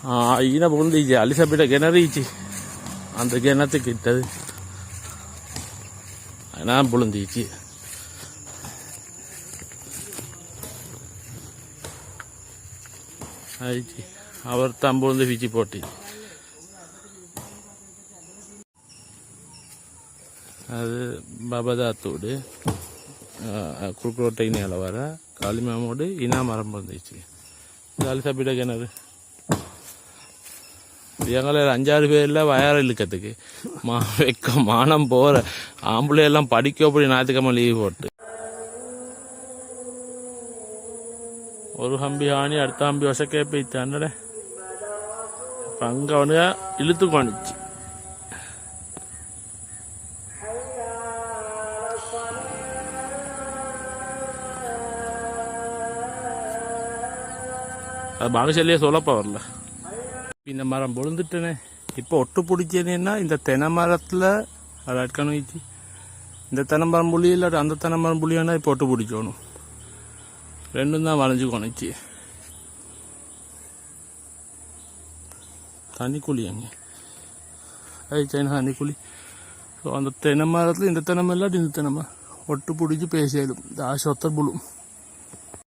ఈయన పొందించి అలిసబిడ్డ గినరీచి అంత గిన్నెకి ఇట్టది అయినా పొందించి அவர் தான் பொழுது வீச்சு போட்டி அது பாபதாத்தோடு குறுக்கோட்டையினால வர காளிமாமோடு இனா மரம் வந்துச்சு அலிசபிட கிணறு எங்களை 5-6 பேரில் வயர் இழுக்கிறதுக்கு மானம் போகிற ஆம்பளையெல்லாம் படிக்க அப்படி ஞாயிற்றுக்கிழமை லீவ் போட்டு ஒரு ஹம்பி ஆணி அடுத்த ஹம்பி வசக்கே போயிட்டு அண்ணட இப்போ அங்கே அவனுங்க இழுத்து காணிச்சு அது பாகசல்லையே சொல்லப்பா வரல இந்த மரம் பொழுந்துட்டேனே இப்போ ஒட்டு பிடிச்சதுன்னா இந்த தென்னை மரத்தில் அதை அட்கணும் வச்சு இந்த தென்னை மரம் புளி இல்லாட்டி அந்த தென்னை மரம் புளியானா இப்போ ஒட்டு பிடிக்கணும் ரெண்டும் தான் வளைஞ்சு கொனைச்சி தண்ணிக்குழி அங்கே சைனா தண்ணிக்குழி ஸோ அந்த தென்னை மரத்தில் இந்த தென்னை இல்லாட்டி இந்த தென்னை ஒட்டு பிடிச்சி பேசிடும் இந்த ஆசை ஒத்தர் புழும்